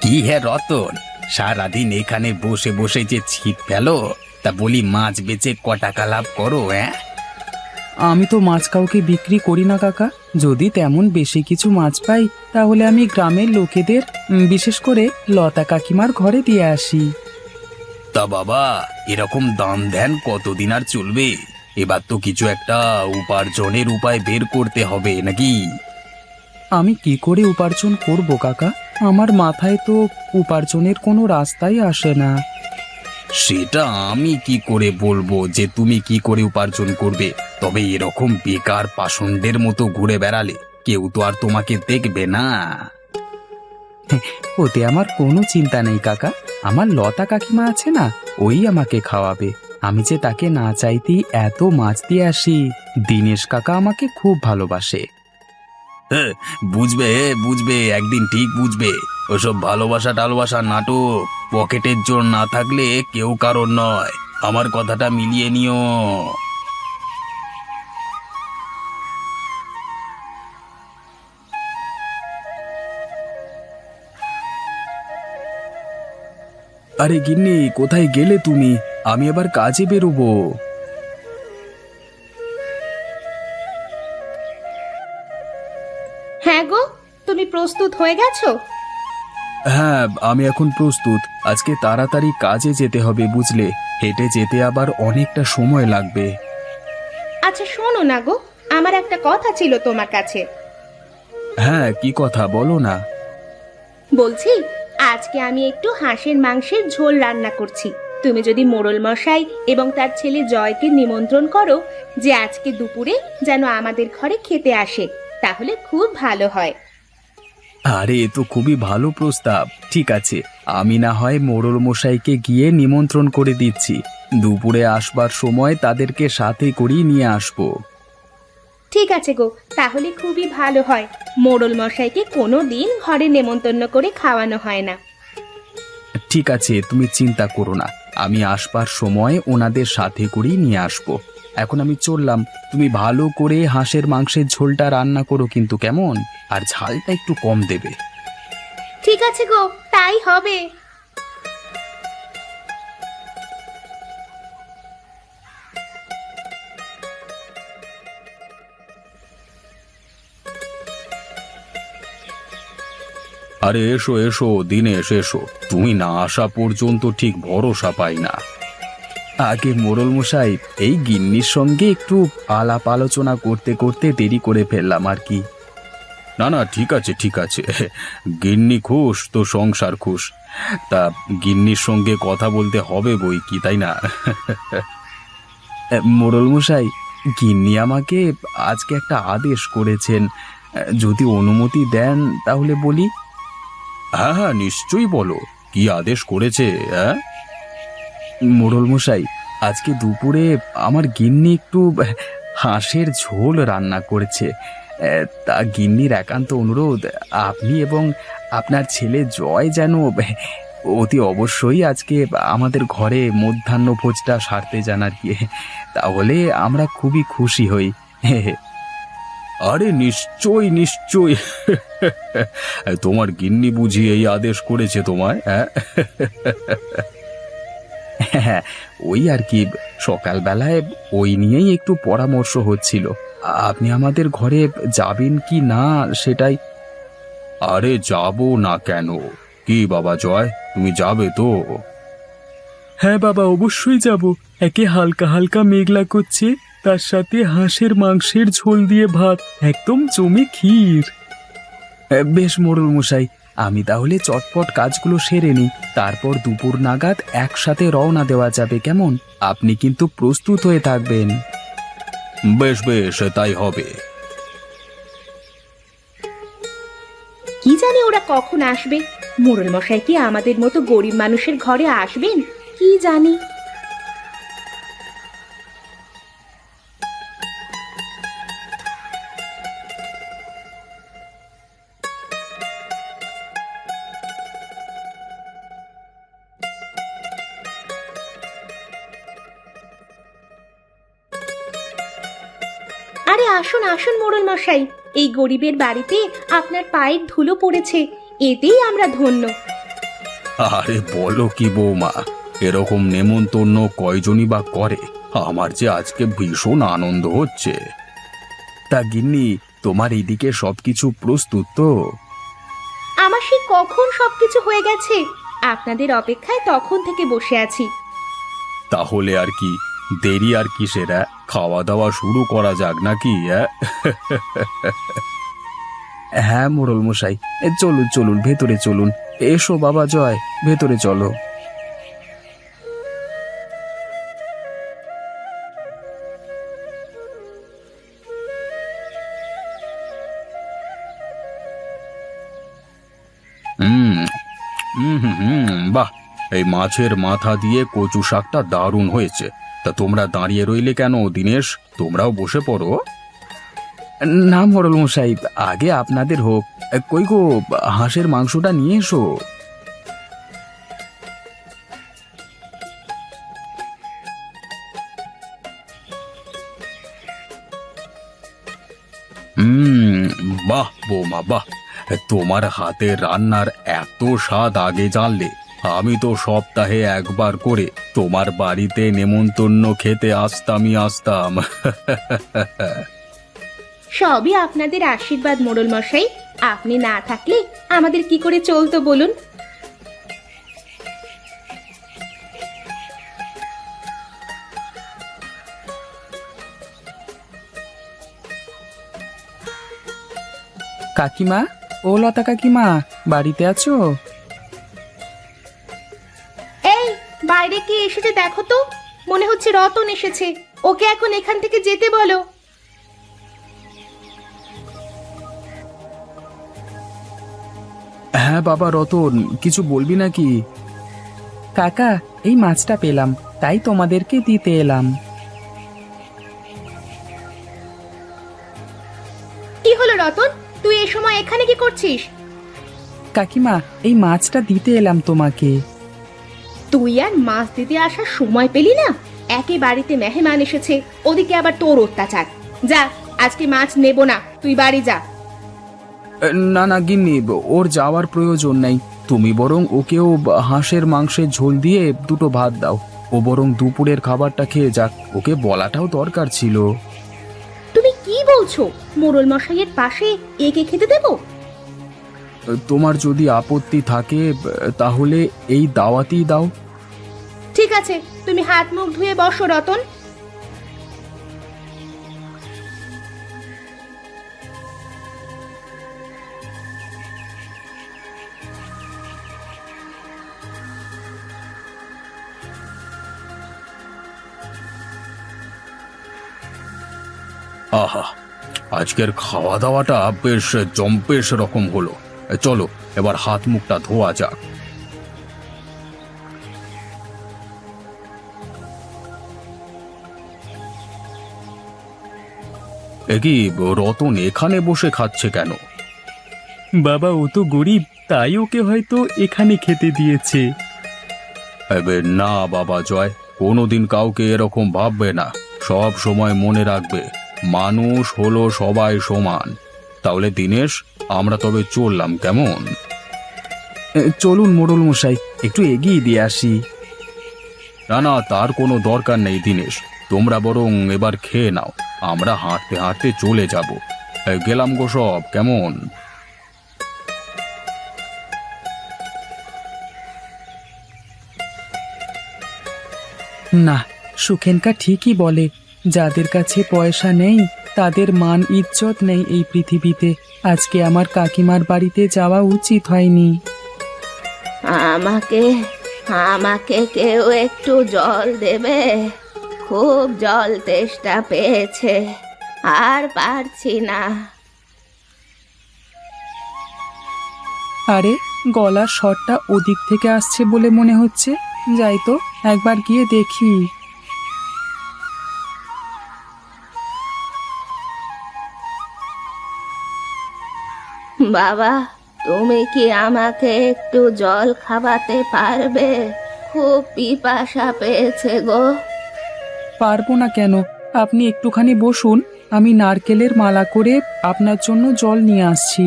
কি হে রতন, সারাদিন এখানে বসে বসে যে ছিপ ফেলো, তা বলি মাছ বেচে ক টাকা লাভ করো? আমি তো মাছ কাউকে বিক্রি করি না কাকা। যদি তেমন বেশি কিছু মাছ পাই তাহলে আমি গ্রামের লোকেদের বিশেষ করে লতা কাকিমার ঘরে দিয়ে আসি। তা বাবা, এরকম দাম ধ্যান কতদিন আর চলবে? এবার তো কিছু একটা উপার্জনের উপায় বের করতে হবে নাকি? আমি কি করে উপার্জন করব কাকা? আমার মাথায় তো উপার্জনের কোনো রাস্তাই আসে না। সেটা আমি কি করে বলবো যে তুমি কি করে উপার্জন করবে? তবে এরকম বেকার পাষণ্ডের মতো ঘুরে বেড়ালে কেউ তো আর তোমাকে দেখবে না। ওতে আমার কোনো চিন্তা নেই কাকা। আমার লতা কাকিমা আছে না, ওই আমাকে খাওয়াবে। আমি যে তাকে না চাইতেই এত মাছ দিয়ে আসি। দিনেশ কাকা আমাকে খুব ভালোবাসে। হ্যাঁ, বুঝবে বুঝবে, একদিন ঠিক বুঝবে। ওসব ভালোবাসা টালবাসা নাটক পকেটের জোর না থাকলে কেউ কারোর নয়। আমার কথাটা মিলিয়ে নিও। আরে গিন্নি, কোথায় গেলে তুমি? আমি আবার কাজে বেরোবো। হ্যাঁ গো, তুমি প্রস্তুত হয়ে গেছো? হ্যাঁ, আমি এখন প্রস্তুত। আজকে তাড়াতাড়ি কাজে যেতে হবে বুঝলে। হেঁটে যেতে আবার অনেকটা সময় লাগবে। আচ্ছা শোনো না গো, আমার একটা কথা ছিল তোমার কাছে। হ্যাঁ, কি কথা বলো না। বলছি, আজকে আমি একটু হাঁসের মাংসের ঝোল রান্না করছি। তুমি যদি মোড়ল মশাই এবং তার ছেলে জয়কে নিমন্ত্রণ করো যে আজকে দুপুরে যেন আমাদের ঘরে খেতে আসে, তাহলে খুব ভালো হয়। আরে, এ তো খুবই ভালো প্রস্তাব। ঠিক আছে, আমি না হয় মোড়ল মশাইকে গিয়ে নিমন্ত্রণ করে দিচ্ছি। দুপুরে আসবার সময় তাদেরকে সাথে করিয়ে নিয়ে আসবো। ঠিক আছে গো, তাহলে খুবই ভালো হয়। মোড়ল মশাইকে কোনো দিন ঘরে নেমন্তন্ন করে খাওয়ানো হয় না। ঠিক আছে, তুমি চিন্তা করো না। আমি আসবার সময় ওনাদের সাথে করেই নিয়ে আসবো। এখন আমি চললাম। তুমি ভালো করে হাঁসের মাংসের ঝোলটা রান্না করো কিন্তু, কেমন? আর ঝালটা একটু কম দেবে। ঠিক আছে গো, তাই হবে। আরে এসো এসো দিনেশ, এসো। তুমি না আসা পর্যন্ত ঠিক ভরসা পাই না। আগে মোড়ল মশাই, এই গিন্নির সঙ্গে একটু আলাপ আলোচনা করতে করতে দেরি করে ফেললাম আর কি। না না, ঠিক আছে ঠিক আছে। গিন্নি খুশ তো সংসার খুশ। তা গিন্নির সঙ্গে কথা বলতে হবে বই কি, তাই না? মোড়ল মশাই, গিন্নি আমাকে আজকে একটা আদেশ করেছেন। যদি অনুমতি দেন তাহলে বলি। হ্যাঁ হ্যাঁ, নিশ্চয়ই বলো। কি আদেশ করেছে? হ্যাঁ, মোড়ল মশাই, আজকে দুপুরে আমার গিন্নি একটু হাঁসের ঝোল রান্না করেছে। তা গিন্নির একান্ত অনুরোধ, আপনি এবং আপনার ছেলে জয় যেন অতি অবশ্যই আজকে আমাদের ঘরে মধ্যাহ্ন ভোজটা সারতে যান আর কি। তাহলে আমরা খুবই খুশি হই। আরে নিশ্চয় নিশ্চয়। তোমার গিন্নি বুঝি এই আদেশ করেছে তোমায়? হ্যাঁ, ওই আর কি। সকালবেলায় ওই নিয়েই একটু পরামর্শ হচ্ছিল। আপনি আমাদের ঘরে যাবেন কি না সেটাই। আরে যাব না কেন? কি বাবা জয়, তুমি যাবে তো? হ্যাঁ বাবা, অবশ্যই যাব। একে হালকা হালকা মেঘলা করছে, তার সাথে হাঁসের মাংসের ঝোল দিয়ে ভাত, একদম জমে ক্ষীর। বেশ মোড়ল মশাই, আমি তাহলে চটপট কাজগুলো সেরে নিই। তারপর দুপুর নাগাদ একসাথে রওনা দেওয়া যাবে, কেমন? আপনি কিন্তু প্রস্তুত হয়ে থাকবেন। বেশ বেশ, তাই হবে। কি জানি ওরা কখন আসবে? মোড়ল মশাই কি আমাদের মতো গরিব মানুষের ঘরে আসবেন? কি জানি। আরে আসুন আসুন মোড়ল মশাই, এই গরিবের বাড়িতে আপনার পায়ের ধুলো পড়েছে, এতেই আমরা ধন্য। আরে বলো কি বৌমা, এরকম নেমন্তন্ন কয়জনই বা করে? আমার যে আজকে ভীষণ আনন্দ হচ্ছে। তা গিন্নি, তোমার এদিকে সবকিছু প্রস্তুত তো? আমার সে কখন সবকিছু হয়ে গেছে, আপনাদের অপেক্ষায় তখন থেকে বসে আছি। তাহলে আর কি দেরি আর কিসের? খাওয়া দাওয়া শুরু করা যাক নাকি? হ্যাঁ মোড়ল মশাই, চলুন চলুন ভেতরে চলুন। এসো বাবা জয়, ভেতরে চলো। হুম হুম হুম হুম, বাহ! এই মাছের মাথা দিয়ে কচু শাকটা দারুণ হয়েছে। তা তোমরা দাঁড়িয়ে রইলে কেন দিনেশ? তোমরাও বসে পড়ো। না মোড়ল মশাই, আগে আপনাদের হোক। কই গো, হাঁসের মাংসটা নিয়ে এসো। হুম, বাহ বৌমা বাহ! তোমার হাতের রান্নার এত স্বাদ আগে জানলে আমি তো সপ্তাহে একবার করে তোমার বাড়িতে নেমন্তন্ন খেতে আসতাম। সবই আপনাদের আশীর্বাদ মোড়ল মশাই। আপনি না থাকলে আমাদের কি করে চলতো বলুন। কাকিমা, ও লতা কাকিমা, বাড়িতে আছো? এই, বাইরে কে এসেছে দেখো তো। মনে হচ্ছে রতন এসেছে। ওকে এখন এখান থেকে যেতে বলো। হ্যাঁ বাবা রতন, কিছু বলবি নাকি? কাকা, এই মাছটা পেলাম, তাই তোমাদেরকে দিতে এলাম। কি হলো রতন, তুই এই সময় এখানে কি করছিস? কাকিমা, এই মাছটা দিতে এলাম তোমাকে। তুই আর মাছ দিতে আসার সময় পেলি না? একে বাড়িতে মেহমান এসেছে, ওদিকে আবার তোর অত্যাচার। যা, আজকে মাছ নেব না, তুই বাড়ি যা। না না গিন্নি, ওর যাওয়ার প্রয়োজন নেই। তুমি বরং ওকেও হাঁসের মাংসের ঝোল দিয়ে দুটো ভাত দাও। ও বরং দুপুরের খাবারটা খেয়ে যাক, ওকে বলাটাও দরকার ছিল। তুমি কি বলছো? মোড়ল মশাইয়ের পাশে একে খেতে দেব? তোমার যদি আপত্তি থাকে তাহলে এই দাওয়াতই দাও। ঠিক আছে, তুমি হাত মুখ ধুয়ে বসো রতন। আহা, আজকের খাওয়া দাওয়াটা বেশ জম্পেশ রকম হলো। চলো এবার হাত মুখটা ধোয়া যাক। এ কি, রতন এখানে বসে খাচ্ছে কেন? বাবা, ও তো গরিব, তাই ওকে হয়তো এখানে খেতে দিয়েছে। এবে না বাবা জয়, কোনোদিন কাউকে এরকম ভাববে না। সব সময় মনে রাখবে, মানুষ হলো সবাই সমান। তাহলে দিনেশ, আমরা তবে চললাম কেমন? চলুন মোড়ল মশাই, একটু এগিয়ে দিয়ে আসি। না না, তার কোনো দরকার নেই দিনেশ। তোমরা বরং এবার খেয়ে নাও, আমরা হাঁটতে হাঁটতে চলে যাব। গেলাম গো সব, কেমন? না, সুখেনকা ঠিকই বলে, যাদের কাছে পয়সা নেই তাদের মান ইজ্জত নেই এই পৃথিবীতে। আজকে আমার কাকিমার বাড়িতে যাওয়া উচিত হয়নি। আমাকে আমাকে কেউ একটু জল দেবে? খুব জল তেষ্টা পেয়েছে, আর পারছি না। আরে, গলার স্বরটা ওদিক থেকে আসছে বলে মনে হচ্ছে। যাই তো, একবার গিয়ে দেখি। বাবা, তুমি কি আমাকে একটু জল খাওয়াতে পারবে? খুব পিপাসা পেয়েছে গো। পারবো না কেন? আপনি একটুখানি বসুন, আমি নারকেলের মালা করে আপনার জন্য জল নিয়ে আসছি।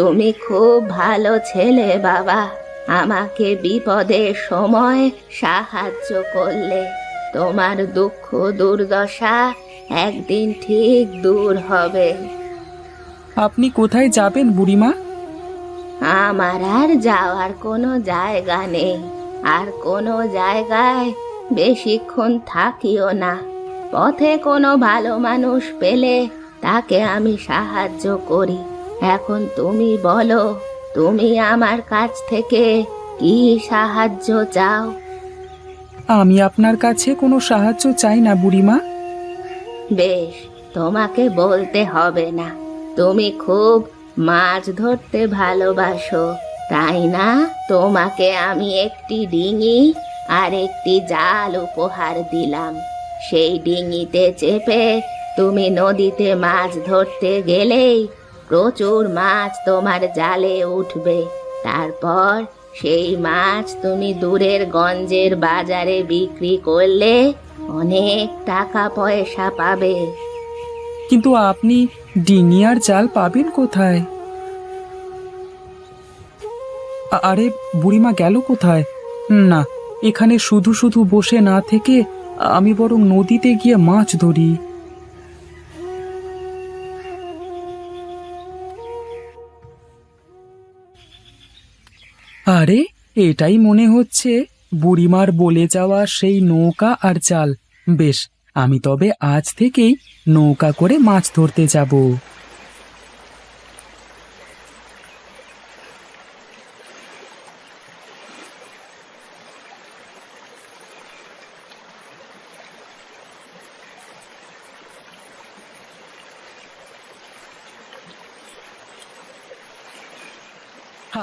তুমি খুব ভালো ছেলে বাবা, আমাকে বিপদের সময় সাহায্য করলে। তোমার দুঃখ দুর্দশা একদিন ঠিক দূর হবে। আপনি কোথায় যাবেন বুড়িমা? আমার আর যাওয়ার কোনো জায়গা নেই, আর কোনো জায়গায় বেশিক্ষণ থাকিও না। পথে কোনো ভালো মানুষ পেলে তাকে আমি সাহায্য করি। এখন তুমি বলো, তুমি আমার কাছ থেকে কি সাহায্য চাও? আমি আপনার কাছে কোনো সাহায্য চাই না বুড়িমা। বেশ, তোমাকে বলতে হবে না। তুমি খুব মাছ ধরতে ভালোবাসো, তাই না? তোমাকে আমি একটি ডিঙি আর একটি জাল উপহার দিলাম। সেই ডিঙিতে চেপে তুমি নদীতে মাছ ধরতে গেলেই প্রচুর মাছ তোমার জালে উঠবে। তারপর সেই মাছ তুমি দূরের গঞ্জের বাজারে বিক্রি করলে অনেক টাকা পয়সা পাবে। কিন্তু আপনি ডিঙি আর জাল পাবেন কোথায়? আরে বুড়িমা গেল কোথায়? না, এখানে শুধু শুধু বসে না থেকে আমি বরং নদীতে গিয়ে মাছ ধরি। আরে এটাই মনে হচ্ছে বুড়িমার বলে যাওয়া সেই নৌকা আর জাল। বেশ, আমি তবে আজ থেকেই নৌকা করে মাছ ধরতে যাব।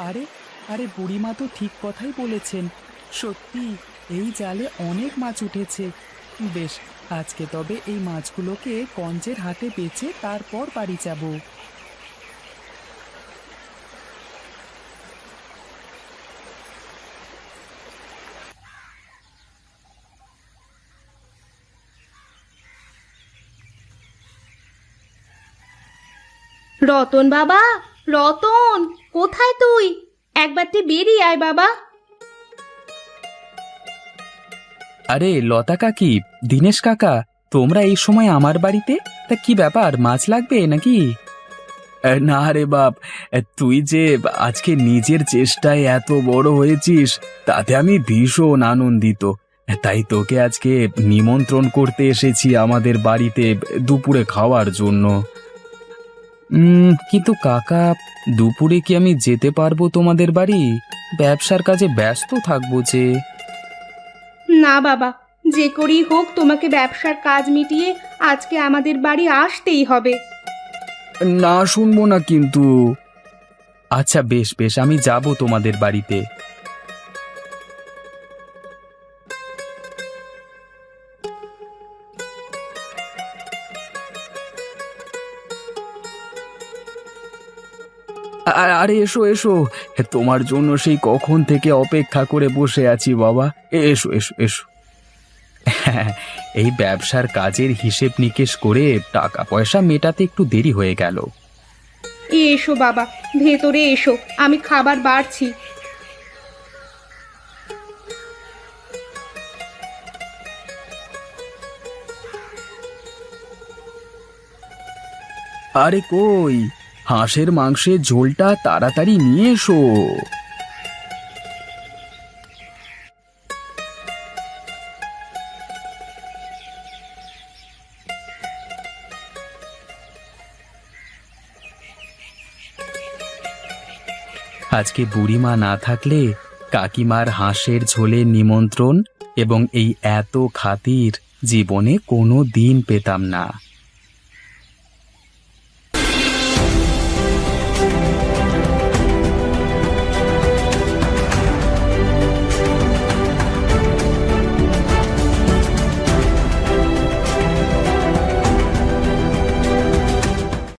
আরে আরে বুড়িমা তো ঠিক কথাই বলেছেন। সত্যি এই জালে অনেক মাছ উঠেছে। বেশ, আজকে তবে এই মাছগুলোকে গঞ্জের হাটে বেচে তারপর বাড়ি যাব। রতন বাবা, রতন, কোথায় তুই? একবারটি বেরিয়ে আয় বাবা। আরে লতা কাকি, দীনেশ কাকা, তোমরা এই সময় আমার বাড়িতে? তা কি ব্যাপার, মাছ লাগবে নাকি? না রে বাপ, তুই যে আজকে নিজের চেষ্টায় এত বড় হয়েছিস তাতে আমি ভীষণ আনন্দিত। তাই তোকে আজকে নিমন্ত্রণ করতে এসেছি আমাদের বাড়িতে দুপুরে খাওয়ার জন্য। কিন্তু কাকা, দুপুরে কি আমি যেতে পারবো তোমাদের বাড়ি? ব্যবসার কাজে ব্যস্ত থাকবো যে। না বাবা, যে করেই হোক তোমাকে ব্যবসার কাজ মিটিয়ে আজকে আমাদের বাড়ি আসতেই হবে। না, শুনবো না কিন্তু। আচ্ছা বেশ বেশ, আমি যাব তোমাদের বাড়িতে। আরে এসো এসো, তোমার জন্য সেই কখন থেকে অপেক্ষা করে বসে আছি বাবা। এসো এসো এসো। এই ব্যবসার কাজের হিসেব নিকেশ করে টাকা পয়সা মেটাতে একটু দেরি হয়ে গেল। এসো বাবা, ভেতরে এসো, আমি খাবার বাড়ছি। আরে কই, হাঁসের মাংসের ঝোলটা তাড়াতাড়ি নিয়ে এসো। আজকে বুড়িমা না থাকলে কাকিমার হাঁসের ঝোলের নিমন্ত্রণ এবং এই এত খাতির জীবনে কোনো দিন পেতাম না।